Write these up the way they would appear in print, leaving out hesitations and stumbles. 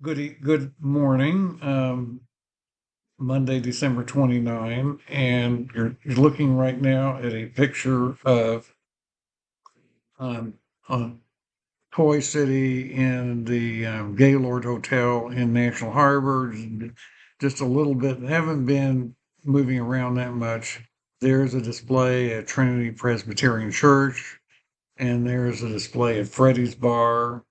Good morning. Monday, December 29, and you're looking right now at a picture of um, um, Toy City in the Gaylord Hotel in National Harbor. Just a little bit. Haven't been moving around that much. There's a display at Trinity Presbyterian Church, and there's a display at Freddy's Bar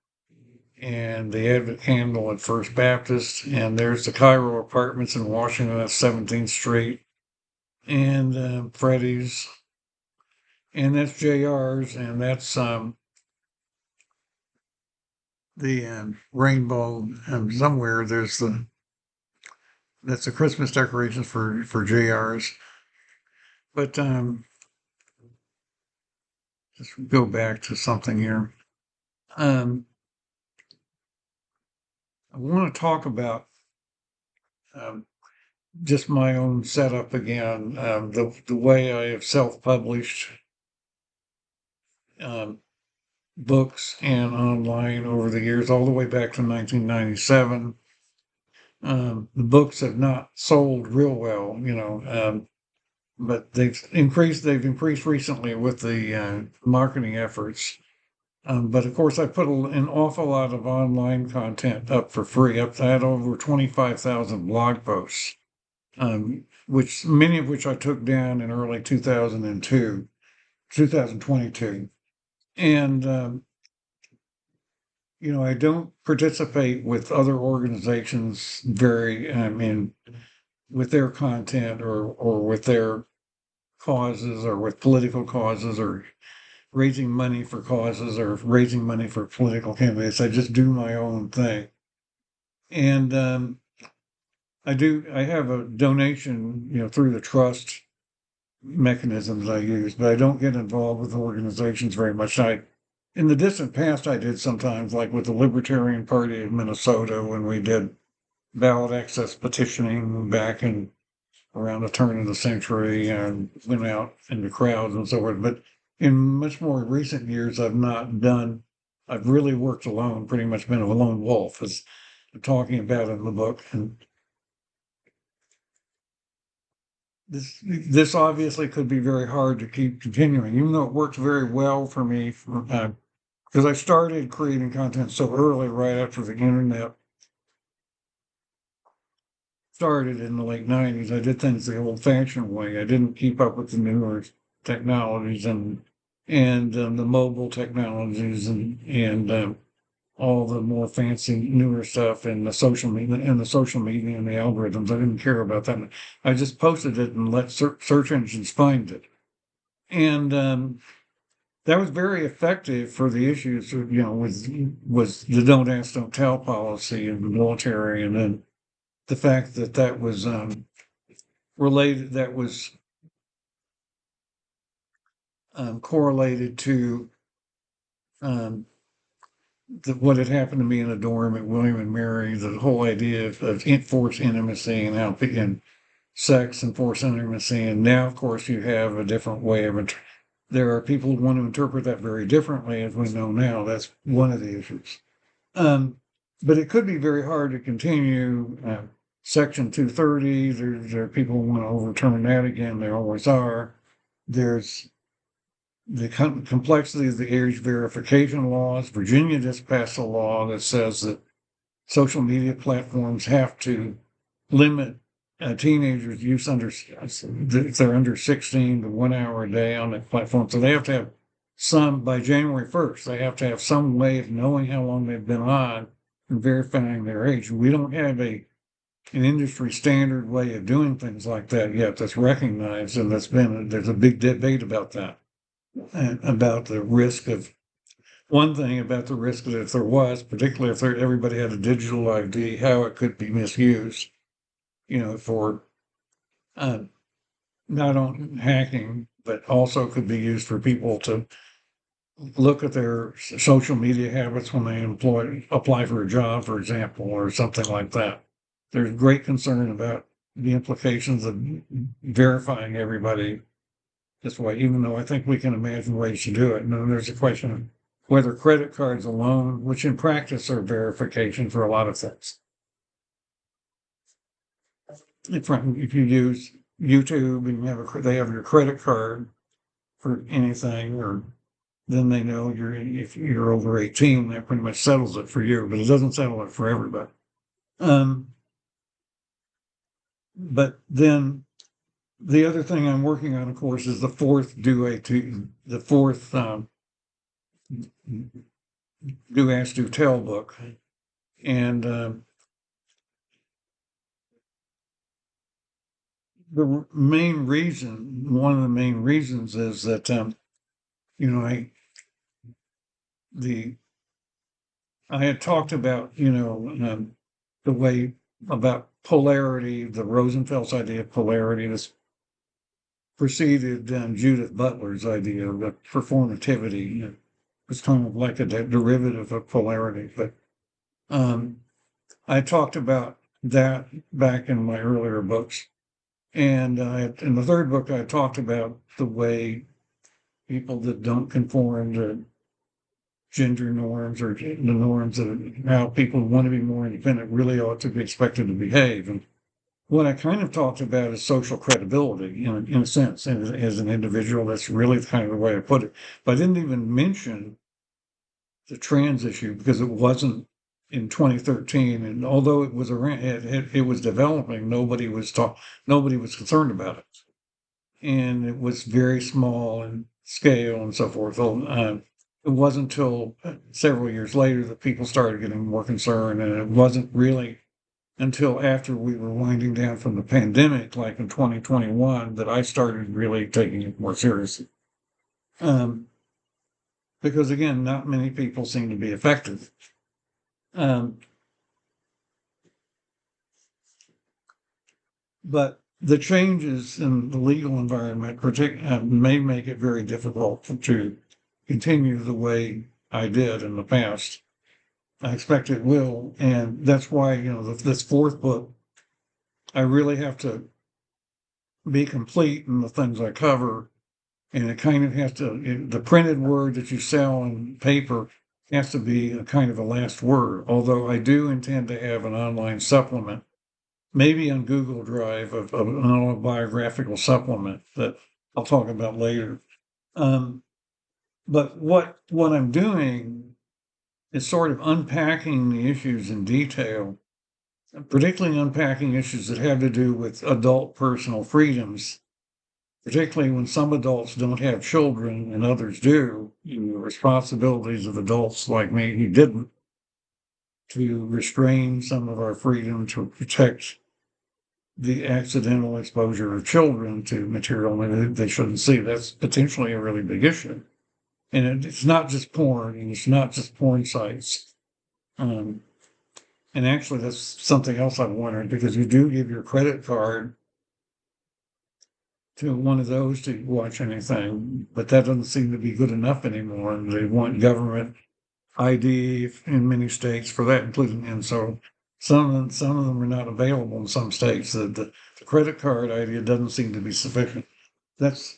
and the Advent Candle at First Baptist, and there's the Cairo Apartments in Washington at 17th Street, and Freddy's, and that's JR's, and that's the rainbow. Somewhere there's that's the Christmas decorations for JR's. But just go back to something here. Um, I want to talk about um, just my own setup again, the way I have self-published um, books and online over the years, all the way back to 1997. The books have not sold real well, but they've increased. They've increased recently with the marketing efforts. But of course, I put an awful lot of online content up for free. I had over 25,000 blog posts, which many of which I took down in early 2022. And I don't participate with other organizations with their content or with their causes or with political causes or raising money for causes or raising money for political candidates. I just do my own thing. And I have a donation, through the trust mechanisms I use, but I don't get involved with organizations very much. In the distant past, I did sometimes, like with the Libertarian Party of Minnesota, when we did ballot access petitioning back in around the turn of the century and went out into crowds and so forth. But in much more recent years, I've really worked alone, pretty much been a lone wolf, as I'm talking about in the book. And this obviously could be very hard to keep continuing, even though it works very well for me because I started creating content so early, right after the internet started in the late 90s. I did things the old-fashioned way. I didn't keep up with the newer technologies and the mobile technologies and all the more fancy newer stuff and the social media and the algorithms. I didn't care about that. I just posted it and let search engines find it. And that was very effective for the issues, was the don't ask, don't tell policy in the military, and then the fact that was related, that was correlated to um, what had happened to me in a dorm at William and Mary, the whole idea of forced intimacy and sex and forced intimacy. And now, of course, you have a different way of there are people who want to interpret that very differently, as we know now. That's one of the issues. But it could be very hard to continue. Section 230, there are people who want to overturn that again. There always are. There's the complexity of the age verification laws. Virginia just passed a law that says that social media platforms have to limit teenagers' use if they're under 16 to 1 hour a day on that platform. So they have to have by January 1st, they have to have some way of knowing how long they've been on and verifying their age. We don't have an industry standard way of doing things like that yet that's recognized, and there's a big debate about that, and about the risk of one thing about the risk that if there was, particularly if everybody had a digital ID, how it could be misused, for not on hacking, but also could be used for people to look at their social media habits when they apply for a job, for example, or something like that. There's great concern about the implications of verifying everybody this way, even though I think we can imagine ways to do it. And then there's a question of whether credit cards alone, which in practice are verification for a lot of things, if you use YouTube and they have your credit card for anything, or then they know if you're over 18, that pretty much settles it for you, but it doesn't settle it for everybody. Um, but then the other thing I'm working on, of course, is the fourth Do Ask Do Tell book, and one of the main reasons is that you know the I had talked about the way about polarity, the Rosenfeld's idea of polarity. This preceded Judith Butler's idea of performativity. It was kind of like a derivative of polarity, but um, I talked about that back in my earlier books. And in the third book, I talked about the way people that don't conform to gender norms or the norms that how people who want to be more independent really ought to be expected to behave. And what I kind of talked about is social credibility in a sense, and as an individual, that's really kind of the way I put it. But I didn't even mention the trans issue because it wasn't in 2013, and although it was around, it was developing, nobody was concerned about it, and it was very small in scale and so forth. It wasn't until several years later that people started getting more concerned, and it wasn't really until after we were winding down from the pandemic, like in 2021, that I started really taking it more seriously. Um, because again, not many people seem to be affected. Um, but the changes in the legal environment may make it very difficult to continue the way I did in the past. I expect it will, and that's why this fourth book, I really have to be complete in the things I cover, and it kind of has to. The printed word that you sell in paper has to be a kind of a last word. Although I do intend to have an online supplement, maybe on Google Drive, of an autobiographical supplement that I'll talk about later. Um, but what I'm doing is sort of unpacking the issues in detail, particularly unpacking issues that have to do with adult personal freedoms, particularly when some adults don't have children and others do. The responsibilities of adults like me who didn't, to restrain some of our freedom, to protect the accidental exposure of children to material they shouldn't see. That's potentially a really big issue. And it's not just porn, and it's not just porn sites. Um, and actually, that's something else I've wondered, because you do give your credit card to one of those to watch anything, but that doesn't seem to be good enough anymore. And they want government ID in many states for that, including, and so some of them are not available in some states. The credit card idea doesn't seem to be sufficient. That's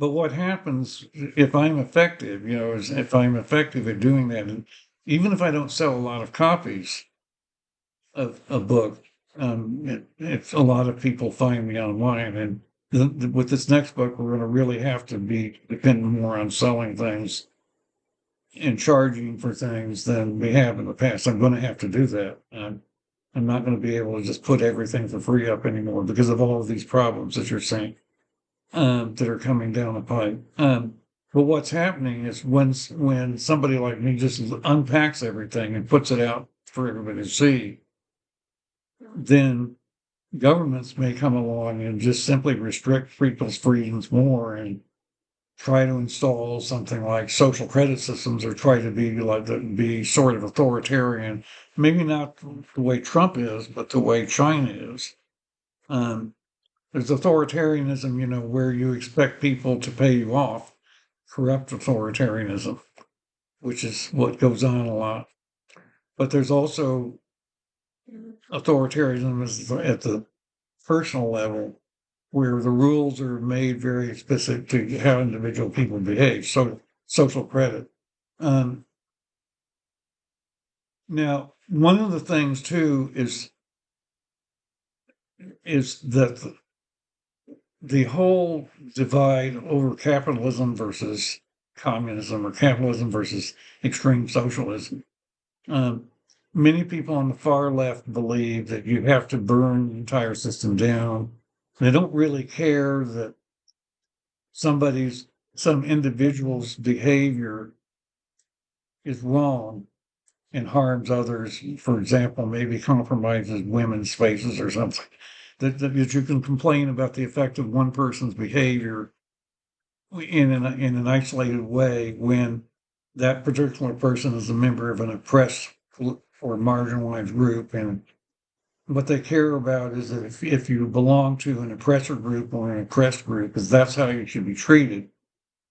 But what happens if I'm effective? Is if I'm effective at doing that, and even if I don't sell a lot of copies of a book, if a lot of people find me online, and with this next book, we're going to really have to be dependent more on selling things and charging for things than we have in the past. I'm going to have to do that. I'm not going to be able to just put everything for free up anymore because of all of these problems that you're saying, that are coming down the pipe. But what's happening is when somebody like me just unpacks everything and puts it out for everybody to see, then governments may come along and just simply restrict people's freedoms more and try to install something like social credit systems, or try to be sort of authoritarian, maybe not the way Trump is, but the way China is. Um, there's authoritarianism, where you expect people to pay you off, corrupt authoritarianism, which is what goes on a lot. But there's also authoritarianism at the personal level, where the rules are made very specific to how individual people behave. So social credit. Um, Now, one of the things too is is that the whole divide over capitalism versus communism or capitalism versus extreme socialism. Um, Many people on the far left believe that you have to burn the entire system down. They don't really care that some individual's behavior is wrong and harms others. For example, maybe compromises women's spaces or something. That you can complain about the effect of one person's behavior in an isolated way when that particular person is a member of an oppressed or marginalized group. And what they care about is that if you belong to an oppressor group or an oppressed group, is that's how you should be treated,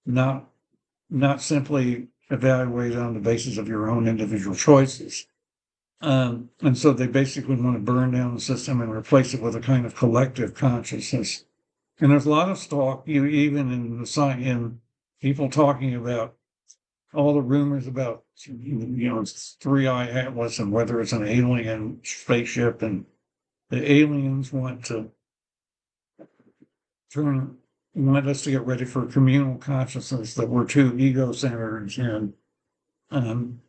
not not simply evaluated on the basis of your own individual choices. And so they basically want to burn down the system and replace it with a kind of collective consciousness. And there's a lot of talk, even in in people talking about all the rumors about, Three-Eye Atlas and whether it's an alien spaceship, and the aliens want us to get ready for communal consciousness, that we're too ego-centered and um,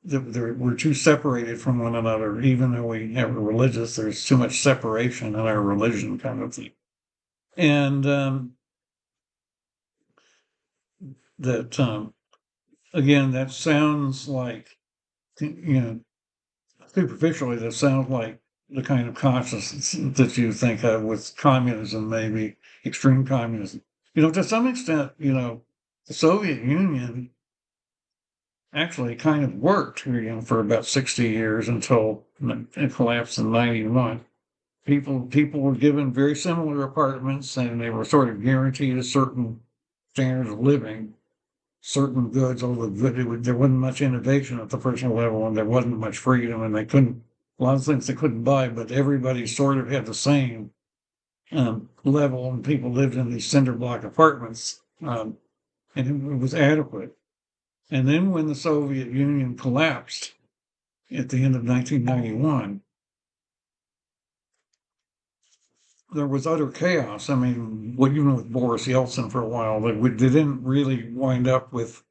that we're too separated from one another. Even though we have a religious, there's too much separation in our religion, kind of thing. And that again, that sounds like, you know, superficially, that sounds like the kind of consciousness that you think of with communism, maybe extreme communism. To some extent, the Soviet Union actually kind of worked, for about 60 years until it collapsed in 91. People were given very similar apartments, and they were sort of guaranteed a certain standard of living, certain goods, although there wasn't much innovation at the personal level, and there wasn't much freedom, and a lot of things they couldn't buy, but everybody sort of had the same level, and people lived in these cinder block apartments, and it was adequate. And then when the Soviet Union collapsed at the end of 1991, there was utter chaos. I mean, even with Boris Yeltsin for a while, they didn't really wind up with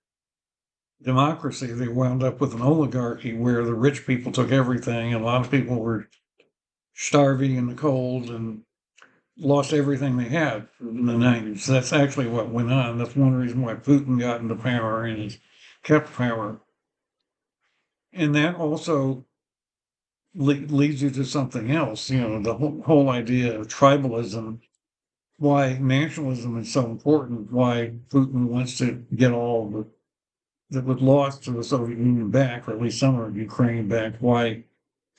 democracy. They wound up with an oligarchy where the rich people took everything, and a lot of people were starving in the cold and lost everything they had in the 90s. So that's actually what went on. That's one reason why Putin got into power and has kept power. And that also leads you to something else, the whole idea of tribalism, why nationalism is so important, why Putin wants to get all that was lost to the Soviet Union back, or at least some of Ukraine back, why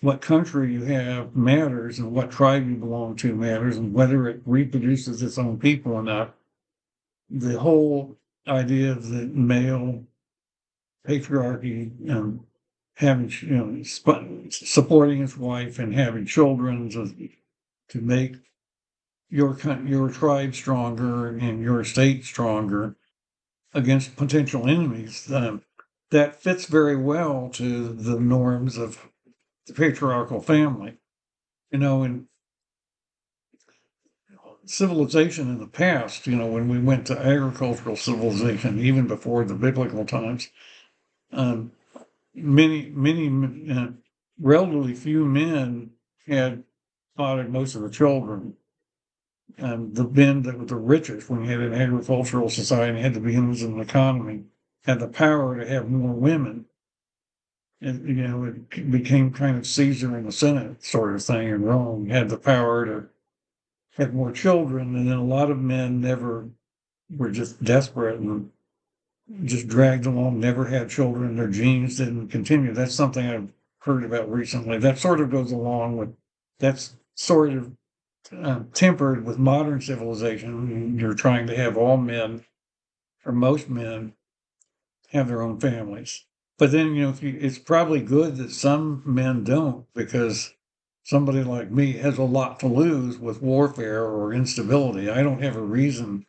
what country you have matters and what tribe you belong to matters and whether it reproduces its own people or not. The whole idea of the male patriarchy and having, supporting his wife and having children to make your tribe stronger and your state stronger against potential enemies. That fits very well to the norms of the patriarchal family. In civilization in the past, when we went to agricultural civilization, even before the biblical times, um, many, relatively few men had fathered most of the children. The men that were the richest, when you had an agricultural society, had the beginnings of an economy, had the power to have more women. And, it became kind of Caesar in the Senate sort of thing in Rome. Had the power to have more children, and then a lot of men never were just desperate and just dragged along, never had children, their genes didn't continue. That's something I've heard about recently. That sort of goes along with, that's sort of tempered with modern civilization. You're trying to have all men, or most men, have their own families. But then, it's probably good that some men don't, because somebody like me has a lot to lose with warfare or instability. I don't have a reason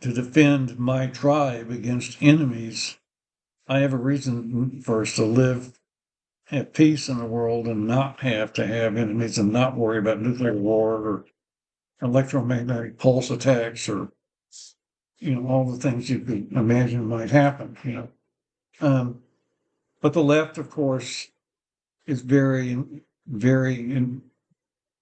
to defend my tribe against enemies. I have a reason first to live have peace in the world and not have to have enemies and not worry about nuclear war or electromagnetic pulse attacks or, all the things you could imagine might happen. Um, but the left, of course, is very, very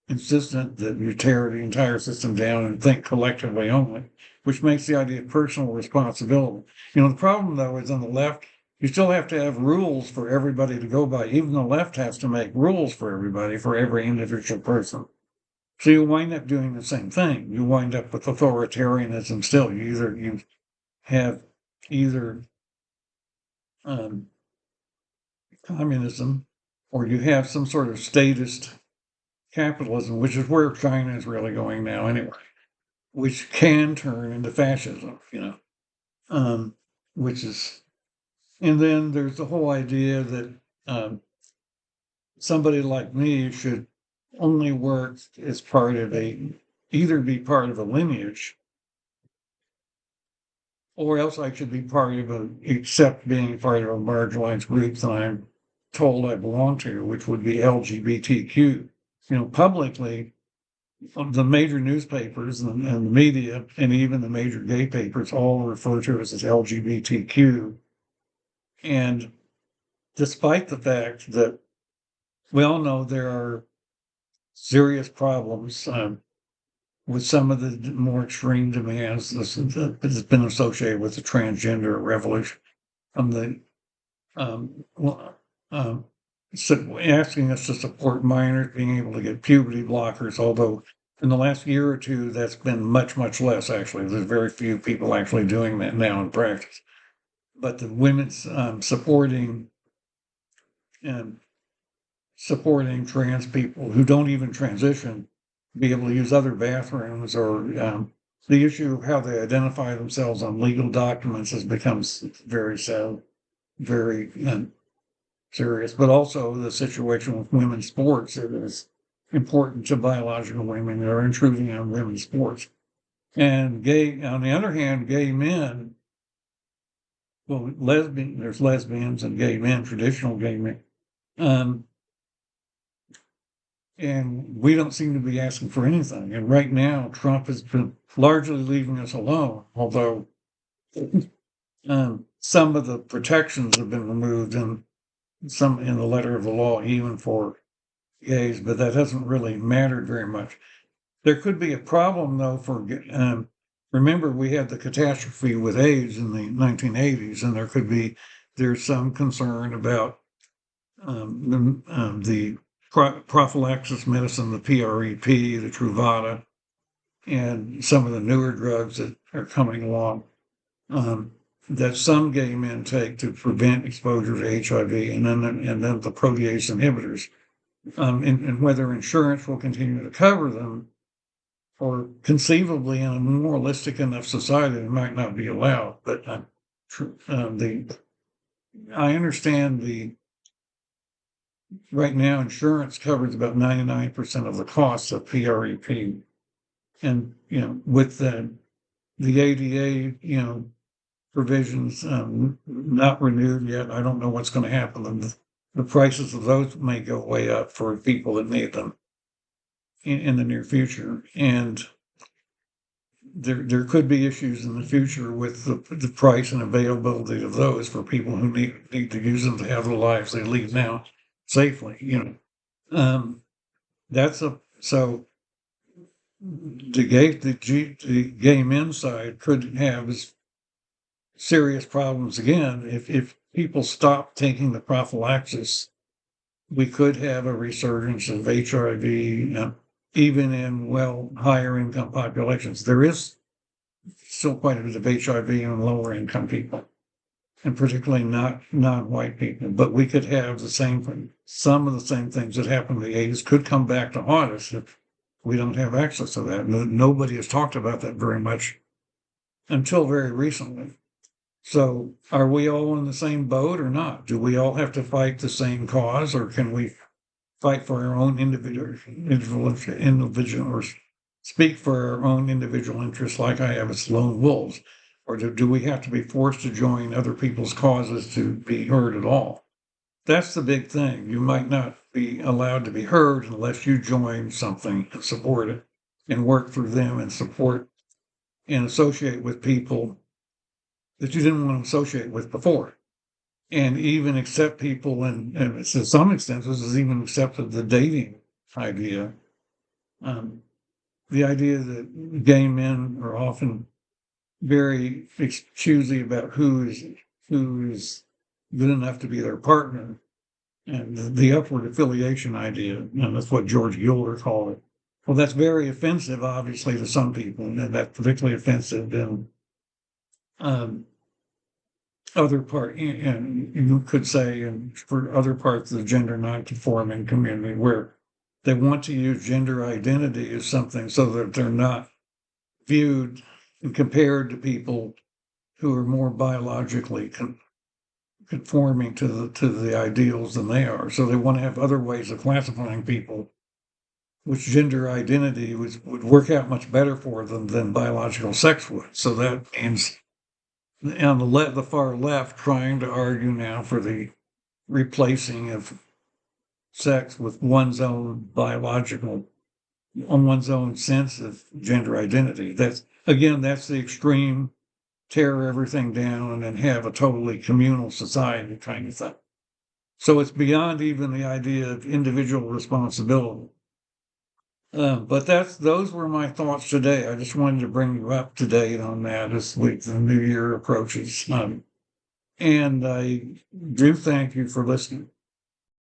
insistent that you tear the entire system down and think collectively only, which makes the idea of personal responsibility. The problem, though, is on the left, you still have to have rules for everybody to go by. Even the left has to make rules for everybody, for every individual person. So you wind up doing the same thing. You wind up with authoritarianism still. You have either um, communism or you have some sort of statist capitalism, which is where China is really going now anyway, which can turn into fascism, um, which is, and then there's the whole idea that um, somebody like me should only work as part of either be part of a lineage or else I should be part of except being part of a marginalized group that I'm told I belong to, which would be LGBTQ. Publicly, the major newspapers and the media and even the major gay papers all refer to us as LGBTQ. And despite the fact that we all know there are serious problems with some of the more extreme demands that's been associated with the transgender revolution, from the well, so asking us to support minors being able to get puberty blockers, although in the last year or two, that's been much, much less, actually. There's very few people actually doing that now in practice. But the women's um, supporting trans people who don't even transition, be able to use other bathrooms, or the issue of how they identify themselves on legal documents has become very sad, very serious, but also the situation with women's sports that is important to biological women that are intruding on women's sports. And on the other hand, gay men, well, there's lesbians and gay men, traditional gay men. Um, and we don't seem to be asking for anything. And right now, Trump has been largely leaving us alone, although some of the protections have been removed in the letter of the law, even for gays, but that hasn't really mattered very much. There could be a problem, though, remember, we had the catastrophe with AIDS in the 1980s, and there's some concern about the prophylaxis medicine, the PrEP, the Truvada, and some of the newer drugs that are coming along that some gay men take to prevent exposure to HIV, and then the protease inhibitors, and whether insurance will continue to cover them, or conceivably in a moralistic enough society, it might not be allowed. But I understand right now insurance covers about 99% of the costs of PrEP, and with the ADA provisions not renewed yet, I don't know what's going to happen. And the prices of those may go way up for people that need them in the near future, and there could be issues in the future with the price and availability of those for people who need to use them to have the lives they lead now safely. That's so the gay men's side could have serious problems again if people stop taking the prophylaxis. We could have a resurgence of HIV, even in higher income populations. There is still quite a bit of HIV in lower income people, and particularly not non-white people. But we could have some of the same things that happened to the AIDS could come back to haunt us if we don't have access to that. Nobody has talked about that very much until very recently. So are we all in the same boat or not? Do we all have to fight the same cause, or can we fight for our own individual or speak for our own individual interests like I have as lone wolves? Or do we have to be forced to join other people's causes to be heard at all? that's the big thing. You might not be allowed to be heard unless you join something and support it and work for them and support and associate with people that you didn't want to associate with before. And even accept people, and to some extent, this is even accepted the dating idea. Um, the idea that gay men are often very choosy about who's good enough to be their partner, and the upward affiliation idea, and that's what George Gilder called it. Well, that's very offensive, obviously, to some people, and that's particularly offensive in um, other part, and you could say, and for other parts of the gender non-conforming community, where they want to use gender identity as something so that they're not viewed and compared to people who are more biologically conforming to the ideals than they are. So they want to have other ways of classifying people, which gender identity would work out much better for them than biological sex would. So that means on the far left trying to argue now for the replacing of sex with one's own biological, on one's own sense of gender identity. That's the extreme tear everything down and have a totally communal society kind of thing. So it's beyond even the idea of individual responsibility. But those were my thoughts today. I just wanted to bring you up to date on that as the new year approaches. And I do thank you for listening.